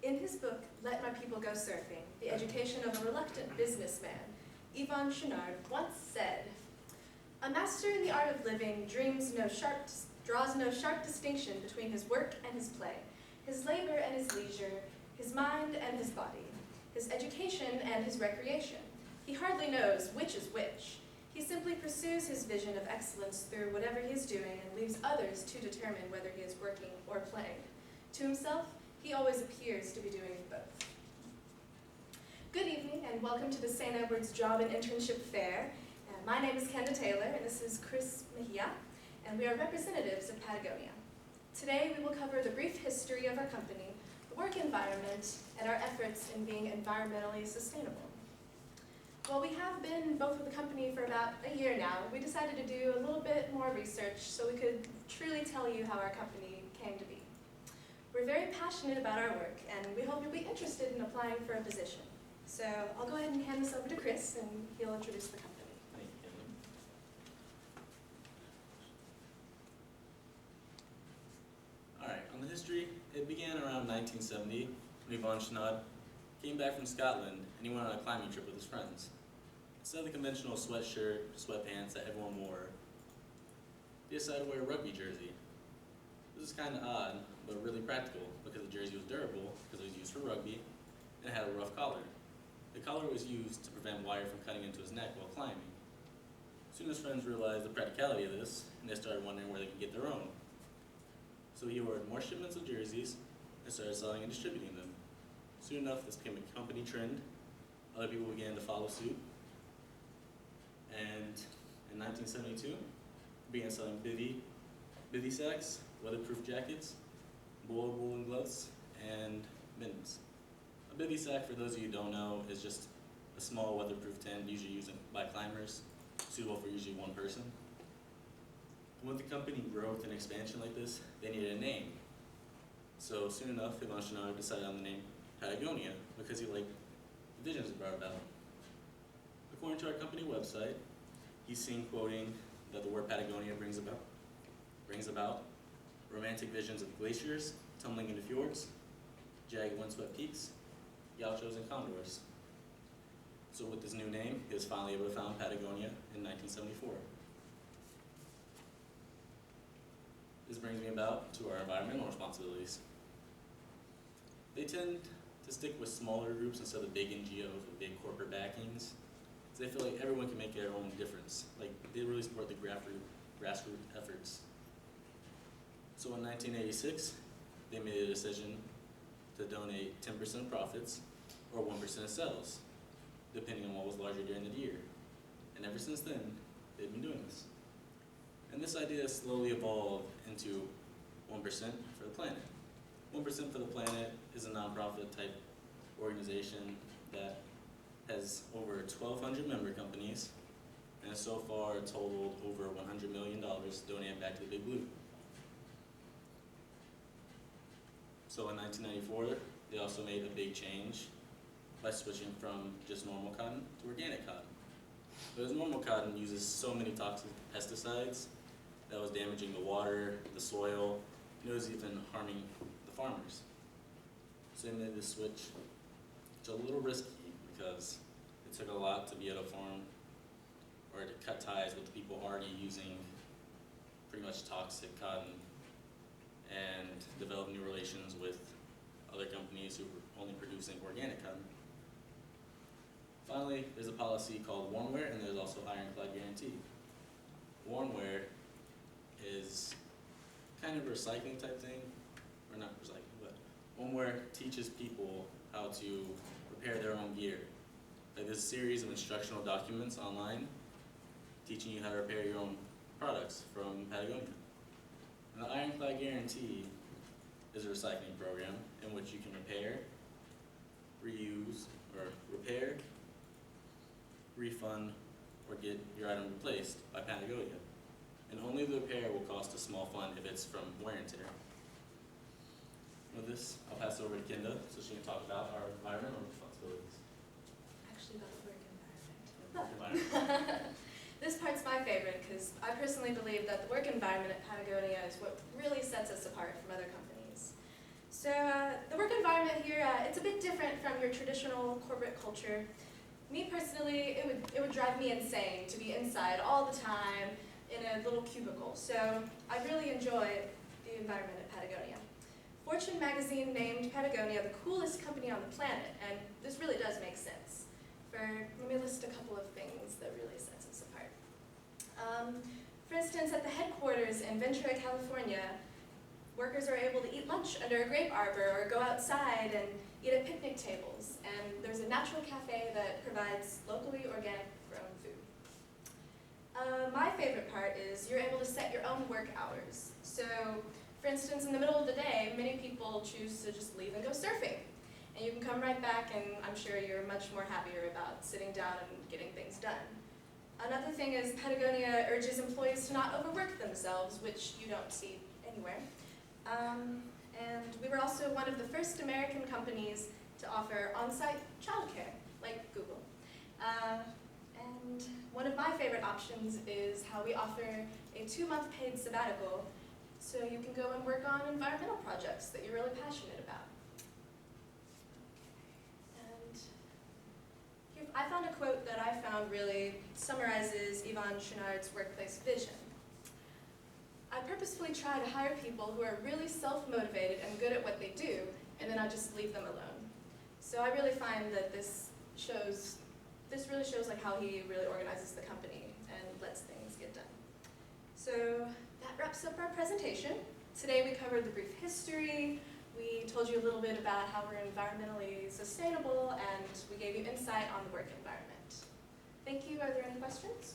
In his book, Let My People Go Surfing, The Education of a Reluctant Businessman, Yvon Chouinard once said, "A master in the art of living draws no sharp distinction between his work and his play, his labor and his leisure, his mind and his body, his education and his recreation. He hardly knows which is which. He simply pursues his vision of excellence through whatever he is doing and leaves others to determine whether he is working or playing. To himself, he always appears to be doing both." Good evening and welcome to the St. Edward's Job and Internship Fair. My name is Kenda Taylor and this is Chris Mejia, and we are representatives of Patagonia. Today we will cover the brief history of our company, the work environment, and our efforts in being environmentally sustainable. While we have been both with the company for about a year now, we decided to do a little bit more research so we could truly tell you how our company came to be. We're very passionate about our work, and we hope you'll be interested in applying for a position. So I'll go ahead and hand this over to Chris, and he'll introduce the company. Thank you, Kevin. All right, on the history, it began around 1970 when Yvon Chouinard came back from Scotland and he went on a climbing trip with his friends. Instead of the conventional sweatshirt, sweatpants that everyone wore, they decided to wear a rugby jersey. This is kind of odd, but really practical because the jersey was durable because it was used for rugby and it had a rough collar. The collar was used to prevent wire from cutting into his neck while climbing. Soon his friends realized the practicality of this and they started wondering where they could get their own. So he ordered more shipments of jerseys and started selling and distributing them. Soon enough, this became a company trend. Other people began to follow suit. And in 1972, we began selling bivy sacks, weatherproof jackets, woolen gloves, and mittens. A bivy sack, for those of you who don't know, is just a small weatherproof tent usually used by climbers, suitable for usually one person. And with the company growth and expansion like this, they needed a name. So soon enough, Yvon Chouinard decided on the name Patagonia because he liked the visions it brought about. According to our company website, he's seen quoting that the word Patagonia brings about romantic visions of glaciers tumbling into fjords, jagged windswept peaks, gauchos, and condors. So with this new name, he was finally able to found Patagonia in 1974. This brings me about to our environmental responsibilities. They tend to stick with smaller groups instead of big NGOs with big corporate backings. So they feel like everyone can make their own difference. Like they really support the grassroots efforts. So in 1986, they made a decision to donate 10% of profits or 1% of sales, depending on what was larger during the year. And ever since then, they've been doing this. And this idea has slowly evolved into 1% for the planet. 1% for the Planet is a nonprofit type organization that has over 1,200 member companies and has so far totaled over $100 million donated back to the Big Blue. So in 1994, they also made a big change by switching from just normal cotton to organic cotton. Because normal cotton uses so many toxic pesticides that was damaging the water, the soil, and it was even harming the farmers. So they made this switch. It's a little risky because it took a lot to be able to farm or to cut ties with the people already using pretty much toxic cotton and develop new relations with other companies who were only producing organic cotton. Finally, there's a policy called warm wear, and there's also ironclad guarantee. Warm wear is kind of a recycling type thing, or not recycling, but warm wear teaches people how to repair their own gear. Like there's a series of instructional documents online teaching you how to repair your own products from Patagonia. And the ironclad guarantee is a recycling program in which you can repair, reuse, or repair, refund, or get your item replaced by Patagonia. And only the repair will cost a small fund if it's from wear and tear. With this, I'll pass it over to Kenda so she can talk about our environmental responsibilities. Actually about the work environment. This part's my favorite because I personally believe that the work environment at Patagonia is what really sets us apart from other companies. So the work environment it's a bit different from your traditional corporate culture. Me personally, it would drive me insane to be inside all the time in a little cubicle. So I really enjoy the environment at Patagonia. Fortune magazine named Patagonia the coolest company on the planet, and this really does make sense. Let me list a couple of things that really sets us apart. For instance, at the headquarters in Ventura, California, workers are able to eat lunch under a grape arbor or go outside and eat at picnic tables. And there's a natural cafe that provides locally organic grown food. My favorite part is you're able to set your own work hours. So, for instance, in the middle of the day, many people choose to just leave and go surfing. And you can come right back and I'm sure you're much more happier about sitting down and getting things done. Another thing is Patagonia urges employees to not overwork themselves, which you don't see anywhere. And we were also one of the first American companies to offer on-site childcare, like Google. And one of my favorite options is how we offer a 2-month paid sabbatical so you can go and work on environmental projects that you're really passionate about. And here, I found a quote that I found really summarizes Yvon Chouinard's workplace vision. I purposefully try to hire people who are really self-motivated and good at what they do, and then I just leave them alone. So I really find that this really shows like how he really organizes the company and lets things get done. So that wraps up our presentation. Today we covered the brief history, we told you a little bit about how we're environmentally sustainable, and we gave you insight on the work environment. Thank you. Are there any questions?